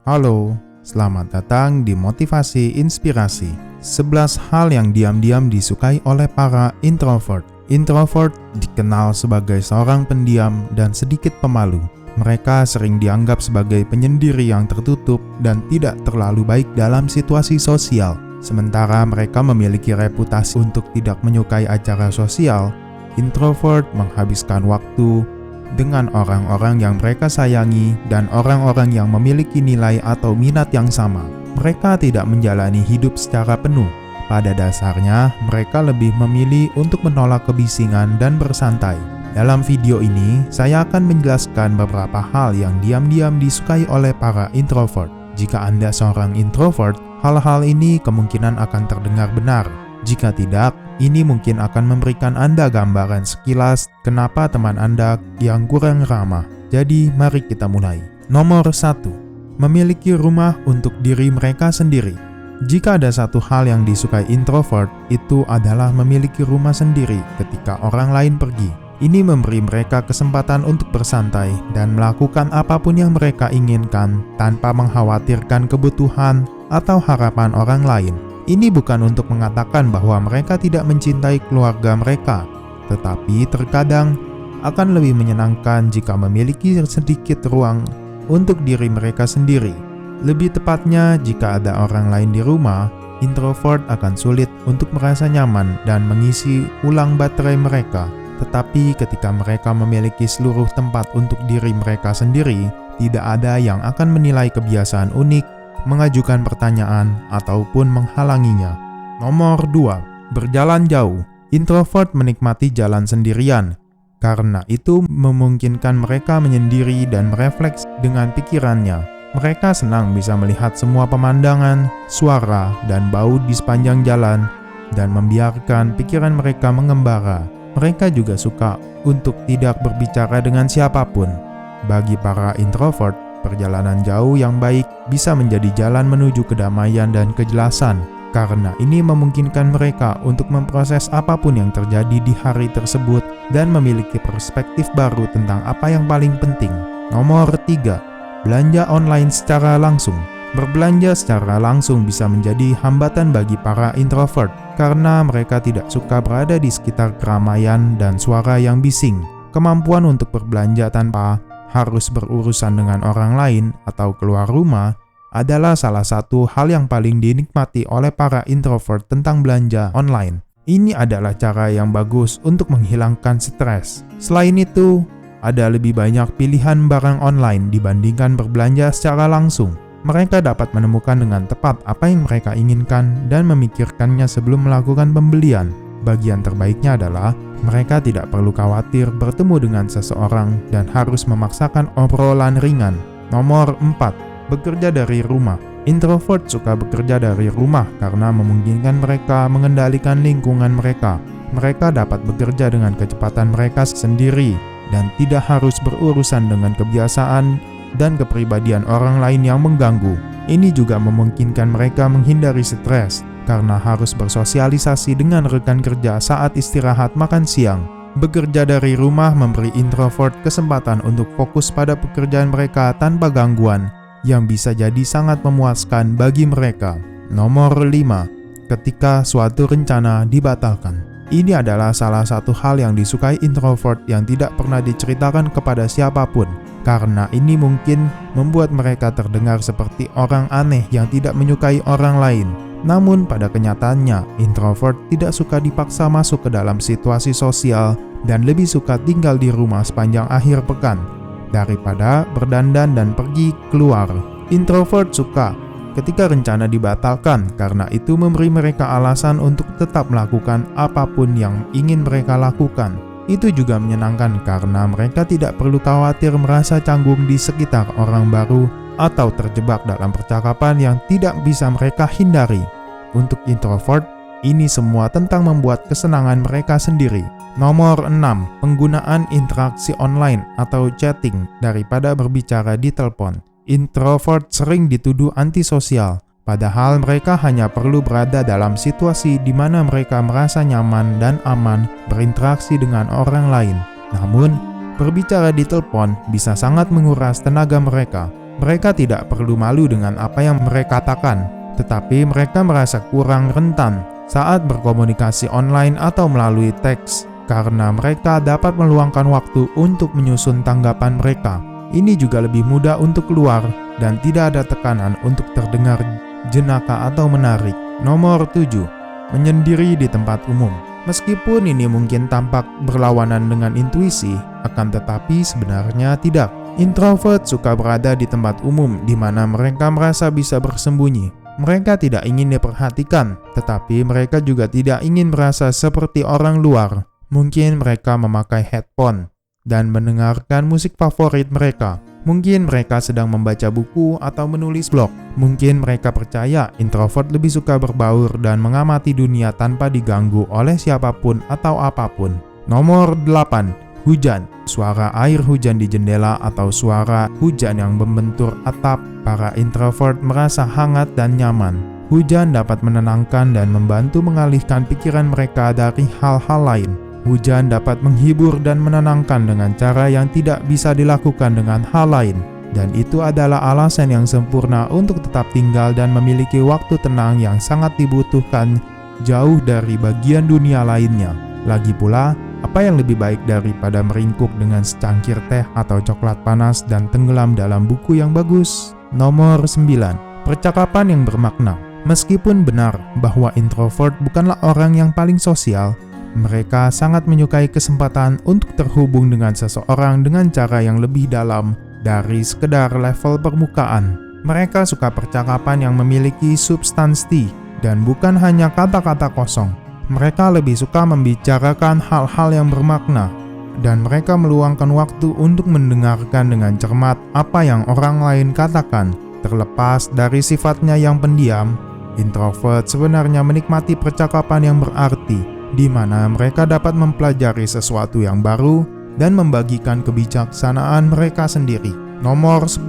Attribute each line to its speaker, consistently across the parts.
Speaker 1: Halo, selamat datang di Motivasi Inspirasi. 11 hal yang diam-diam disukai oleh para introvert. Introvert dikenal sebagai seorang pendiam dan sedikit pemalu. Mereka sering dianggap sebagai penyendiri yang tertutup dan tidak terlalu baik dalam situasi sosial. Sementara mereka memiliki reputasi untuk tidak menyukai acara sosial, introvert menghabiskan waktu dengan orang-orang yang mereka sayangi dan orang-orang yang memiliki nilai atau minat yang sama. Mereka tidak menjalani hidup secara penuh. Pada dasarnya, mereka lebih memilih untuk menolak kebisingan dan bersantai. Dalam video ini, saya akan menjelaskan beberapa hal yang diam-diam disukai oleh para introvert. Jika Anda seorang introvert, hal-hal ini kemungkinan akan terdengar benar. Jika tidak, ini mungkin akan memberikan Anda gambaran sekilas kenapa teman Anda yang kurang ramah. Jadi, mari kita mulai. Nomor 1. Memiliki rumah untuk diri mereka sendiri. Jika ada satu hal yang disukai introvert, itu adalah memiliki rumah sendiri ketika orang lain pergi. Ini memberi mereka kesempatan untuk bersantai dan melakukan apapun yang mereka inginkan tanpa mengkhawatirkan kebutuhan atau harapan orang lain. Ini bukan untuk mengatakan bahwa mereka tidak mencintai keluarga mereka, tetapi terkadang akan lebih menyenangkan jika memiliki sedikit ruang untuk diri mereka sendiri. Lebih tepatnya, jika ada orang lain di rumah, introvert akan sulit untuk merasa nyaman dan mengisi ulang baterai mereka. Tetapi ketika mereka memiliki seluruh tempat untuk diri mereka sendiri, tidak ada yang akan menilai kebiasaan unik, mengajukan pertanyaan, ataupun menghalanginya. Nomor 2. Berjalan jauh. Introvert menikmati jalan sendirian. Karena itu memungkinkan mereka menyendiri dan merefleks dengan pikirannya. Mereka senang bisa melihat semua pemandangan, suara, dan bau di sepanjang jalan, dan membiarkan pikiran mereka mengembara. Mereka juga suka untuk tidak berbicara dengan siapapun. Bagi para introvert, perjalanan jauh yang baik bisa menjadi jalan menuju kedamaian dan kejelasan, karena ini memungkinkan mereka untuk memproses apapun yang terjadi di hari tersebut dan memiliki perspektif baru tentang apa yang paling penting. Nomor 3. Belanja online secara langsung. Berbelanja secara langsung bisa menjadi hambatan bagi para introvert karena mereka tidak suka berada di sekitar keramaian dan suara yang bising. Kemampuan untuk berbelanja tanpa harus berurusan dengan orang lain atau keluar rumah adalah salah satu hal yang paling dinikmati oleh para introvert tentang belanja online. Ini adalah cara yang bagus untuk menghilangkan stres. Selain itu, ada lebih banyak pilihan barang online dibandingkan berbelanja secara langsung. Mereka dapat menemukan dengan tepat apa yang mereka inginkan dan memikirkannya sebelum melakukan pembelian. Bagian terbaiknya adalah mereka tidak perlu khawatir bertemu dengan seseorang dan harus memaksakan obrolan ringan. Nomor 4. Bekerja dari rumah. Introvert suka bekerja dari rumah karena memungkinkan mereka mengendalikan lingkungan mereka. Mereka dapat bekerja dengan kecepatan mereka sendiri dan tidak harus berurusan dengan kebiasaan dan kepribadian orang lain yang mengganggu. Ini juga memungkinkan mereka menghindari stres karena harus bersosialisasi dengan rekan kerja saat istirahat makan siang. Bekerja dari rumah memberi introvert kesempatan untuk fokus pada pekerjaan mereka tanpa gangguan, yang bisa jadi sangat memuaskan bagi mereka. Nomor 5. Ketika suatu rencana dibatalkan. Ini adalah salah satu hal yang disukai introvert yang tidak pernah diceritakan kepada siapapun, karena ini mungkin membuat mereka terdengar seperti orang aneh yang tidak menyukai orang lain. Namun pada kenyataannya, introvert tidak suka dipaksa masuk ke dalam situasi sosial dan lebih suka tinggal di rumah sepanjang akhir pekan daripada berdandan dan pergi keluar. Introvert suka ketika rencana dibatalkan karena itu memberi mereka alasan untuk tetap melakukan apapun yang ingin mereka lakukan. Itu juga menyenangkan karena mereka tidak perlu khawatir merasa canggung di sekitar orang baru atau terjebak dalam percakapan yang tidak bisa mereka hindari. Untuk introvert, ini semua tentang membuat kesenangan mereka sendiri. Nomor 6. Penggunaan interaksi online atau chatting daripada berbicara di telepon. Introvert sering dituduh antisosial, padahal mereka hanya perlu berada dalam situasi di mana mereka merasa nyaman dan aman berinteraksi dengan orang lain. Namun, berbicara di telepon bisa sangat menguras tenaga mereka. Mereka tidak perlu malu dengan apa yang mereka katakan, tetapi mereka merasa kurang rentan saat berkomunikasi online atau melalui teks karena mereka dapat meluangkan waktu untuk menyusun tanggapan mereka. Ini juga lebih mudah untuk keluar dan tidak ada tekanan untuk terdengar jenaka atau menarik. Nomor 7. Menyendiri di tempat umum. Meskipun ini mungkin tampak berlawanan dengan intuisi, akan tetapi sebenarnya tidak. Introvert suka berada di tempat umum di mana mereka merasa bisa bersembunyi. Mereka tidak ingin diperhatikan, tetapi mereka juga tidak ingin merasa seperti orang luar. Mungkin mereka memakai headphone dan mendengarkan musik favorit mereka. Mungkin mereka sedang membaca buku atau menulis blog. Mungkin mereka percaya introvert lebih suka berbaur dan mengamati dunia tanpa diganggu oleh siapapun atau apapun. Nomor 8. Hujan. Suara air hujan di jendela atau suara hujan yang membentur atap. Para introvert merasa hangat dan nyaman. Hujan dapat menenangkan dan membantu mengalihkan pikiran mereka dari hal-hal lain. Hujan dapat menghibur dan menenangkan dengan cara yang tidak bisa dilakukan dengan hal lain. Dan itu adalah alasan yang sempurna untuk tetap tinggal dan memiliki waktu tenang yang sangat dibutuhkan jauh dari bagian dunia lainnya. Lagi pula, apa yang lebih baik daripada meringkuk dengan secangkir teh atau coklat panas dan tenggelam dalam buku yang bagus? Nomor 9. Percakapan yang bermakna. Meskipun benar bahwa introvert bukanlah orang yang paling sosial, mereka sangat menyukai kesempatan untuk terhubung dengan seseorang dengan cara yang lebih dalam dari sekedar level permukaan. Mereka suka percakapan yang memiliki substansi dan bukan hanya kata-kata kosong. Mereka lebih suka membicarakan hal-hal yang bermakna, dan mereka meluangkan waktu untuk mendengarkan dengan cermat apa yang orang lain katakan. Terlepas dari sifatnya yang pendiam, introvert sebenarnya menikmati percakapan yang berarti, di mana mereka dapat mempelajari sesuatu yang baru dan membagikan kebijaksanaan mereka sendiri. Nomor 10.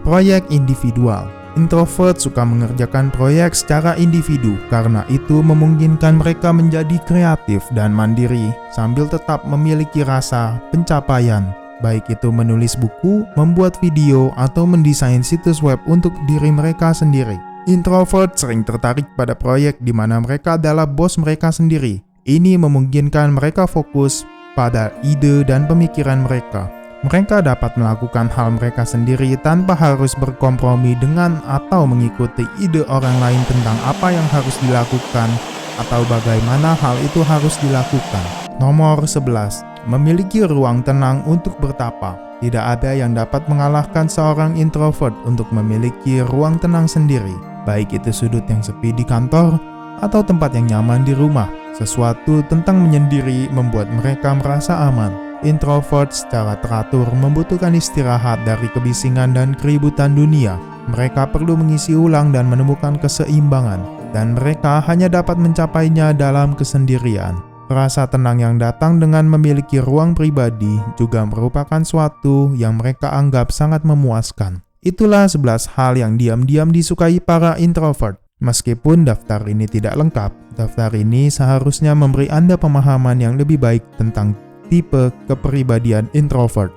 Speaker 1: Proyek individual. Introvert suka mengerjakan proyek secara individu karena itu memungkinkan mereka menjadi kreatif dan mandiri sambil tetap memiliki rasa pencapaian, baik itu menulis buku, membuat video, atau mendesain situs web untuk diri mereka sendiri. Introvert sering tertarik pada proyek di mana mereka adalah bos mereka sendiri. Ini memungkinkan mereka fokus pada ide dan pemikiran mereka. Mereka dapat melakukan hal mereka sendiri tanpa harus berkompromi dengan atau mengikuti ide orang lain tentang apa yang harus dilakukan atau bagaimana hal itu harus dilakukan. Nomor 11. Memiliki ruang tenang untuk bertapa. Tidak ada yang dapat mengalahkan seorang introvert untuk memiliki ruang tenang sendiri, baik itu sudut yang sepi di kantor atau tempat yang nyaman di rumah. Sesuatu tentang menyendiri membuat mereka merasa aman. Introvert secara teratur membutuhkan istirahat dari kebisingan dan keributan dunia. Mereka perlu mengisi ulang dan menemukan keseimbangan, dan mereka hanya dapat mencapainya dalam kesendirian. Rasa tenang yang datang dengan memiliki ruang pribadi juga merupakan suatu yang mereka anggap sangat memuaskan. Itulah 11 hal yang diam-diam disukai para introvert. Meskipun daftar ini tidak lengkap, daftar ini seharusnya memberi Anda pemahaman yang lebih baik tentang tipe kepribadian introvert.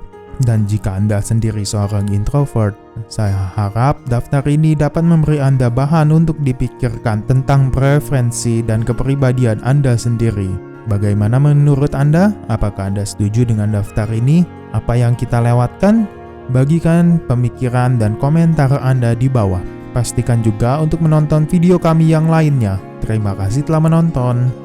Speaker 1: Dan jika Anda sendiri seorang introvert, saya harap daftar ini dapat memberi Anda bahan untuk dipikirkan tentang preferensi dan kepribadian Anda sendiri. Bagaimana menurut Anda? Apakah Anda setuju dengan daftar ini? Apa yang kita lewatkan? Bagikan pemikiran dan komentar Anda di bawah. Pastikan juga untuk menonton video kami yang lainnya. Terima kasih telah menonton.